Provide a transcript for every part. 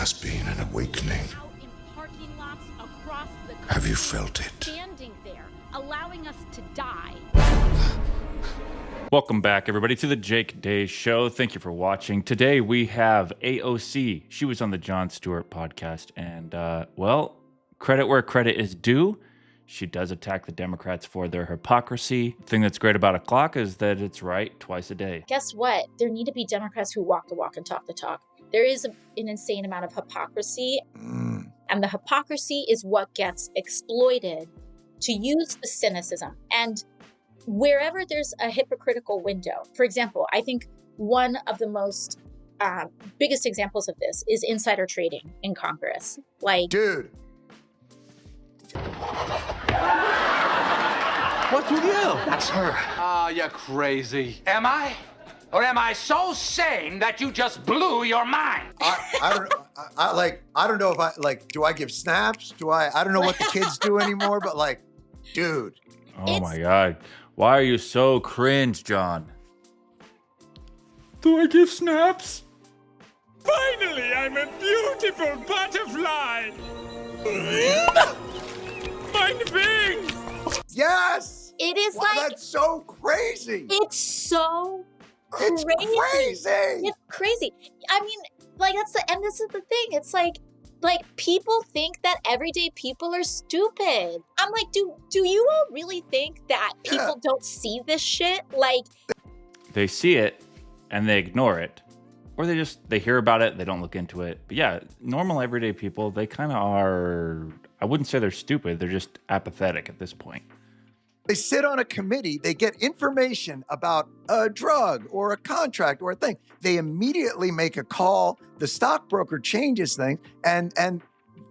has been an awakening. Out in parking lots across the country, Have you felt it? standing there, allowing us to die. Welcome back, everybody, to the Jake Day Show. Thank you for watching. Today we have AOC. She was on the Jon Stewart podcast, and, well, credit where credit is due. She does attack the Democrats for their hypocrisy. The thing that's great about a clock is that it's right twice a day. Guess what? There need to be Democrats who walk the walk and talk the talk. There is an insane amount of hypocrisy, and the hypocrisy is what gets exploited to use the cynicism. And wherever there's a hypocritical window, for example, I think one of the most biggest examples of this is insider trading in Congress. Like, Dude. What's with you? That's her. Ah, you're crazy. Am I? Or am I so sane that you just blew your mind? I don't know if I do I give snaps? I don't know what the kids do anymore, but like, dude. Oh my God. Why are you so cringe, John? Do I give snaps? Finally, I'm a beautiful butterfly! Mein wings! Yes! it is Wow, like, that's so crazy. it's so It's crazy. It's crazy. I mean, like, and this is the thing. It's like people think that everyday people are stupid. I'm like, do you all really think that people don't see this shit? Like, They see it and they ignore it. Or they hear about it, they don't look into it. But yeah, normal everyday people, they kind of are, I wouldn't say they're stupid, they're just apathetic at this point. They sit on a committee, they get information about a drug or a contract or a thing. They immediately make a call, the stockbroker changes things, and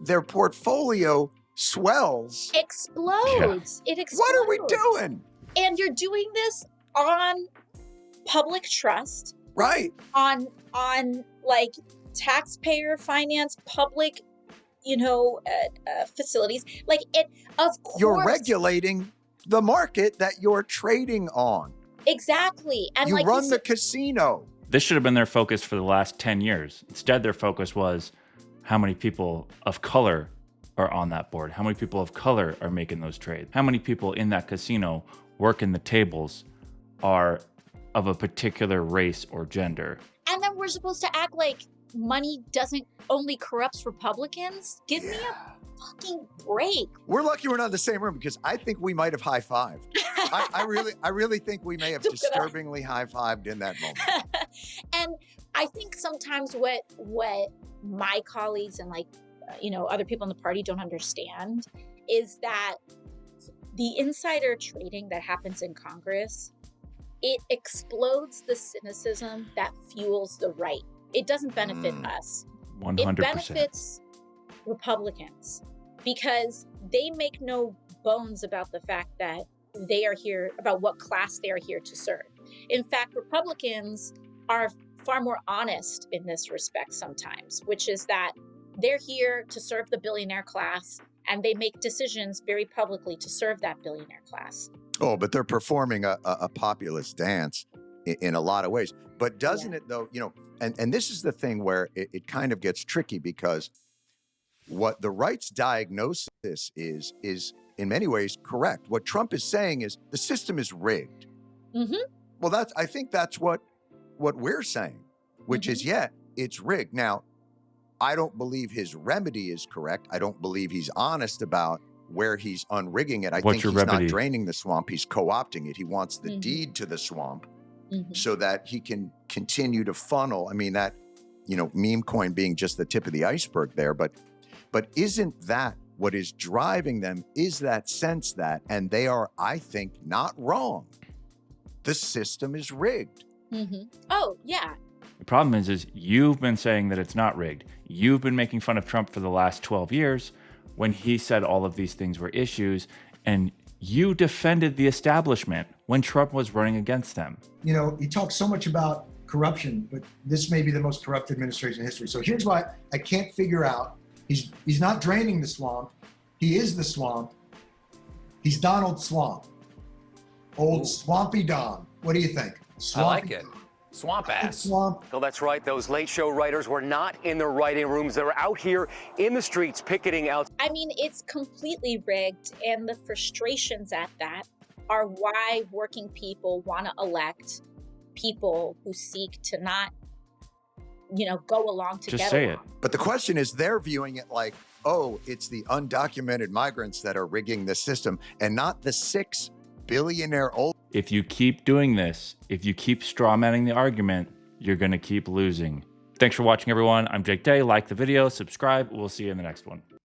their portfolio swells. explodes. It explodes. What are we doing? And you're doing this on public trust, Right. on like taxpayer finance, public, facilities. Like, it, of course. You're regulating the market that you're trading on. Exactly. And You like run the casino. This should have been their focus for the last 10 years. Instead, their focus was how many people of color are on that board? How many people of color are making those trades? How many people in that casino working the tables are of a particular race or gender? And then we're supposed to act like money doesn't only corrupts Republicans? Give me a fucking break. We're lucky we're not in the same room because I think we might have high-fived. I really think we may have disturbingly high-fived in that moment. And I think sometimes what my colleagues and other people in the party don't understand is that the insider trading that happens in Congress, it explodes the cynicism that fuels the right. It doesn't benefit us. 100%. It benefits Republicans because they make no bones about the fact that they are here, about what class they are here to serve. In fact, Republicans are far more honest in this respect sometimes, which is that they're here to serve the billionaire class and they make decisions very publicly to serve that billionaire class. Oh, but they're performing a populist dance in a lot of ways. But doesn't it, though, and this is the thing where it kind of gets tricky because what the right's diagnosis is in many ways correct. What Trump is saying is the system is rigged. Mm-hmm. Well, I think that's what we're saying, which is, it's rigged. Now, I don't believe his remedy is correct. I don't believe he's honest about where he's unrigging it. I think he's not draining the swamp. He's co-opting it. He wants the deed to the swamp so that he can continue to funnel. I mean, that, meme coin being just the tip of the iceberg there. But isn't that what is driving them, is that sense that, and they are, I think, not wrong, the system is rigged. Mm-hmm. Oh, yeah. The problem is you've been saying that it's not rigged. You've been making fun of Trump for the last 12 years when he said all of these things were issues, and you defended the establishment when Trump was running against them. He talks so much about corruption, but this may be the most corrupt administration in history. So here's why I can't figure out. He's not draining the swamp. He is the swamp. He's Donald Swamp. Old Swampy Don. What do you think? I like it. Swamp ass. Swamp. Oh, that's right. Those late show writers were not in the writing rooms. They were out here in the streets picketing out. I mean, it's completely rigged, and the frustrations at that are why working people want to elect people who seek to not, go along to Just get say along. it. But the question is, they're viewing it like, oh, it's the undocumented migrants that are rigging the system and not the 6 billionaire old. If you keep doing this, if you keep strawmanning the argument, you're going to keep losing. Thanks for watching, everyone. I'm Jake Day. Like the video, subscribe. We'll see you in the next one.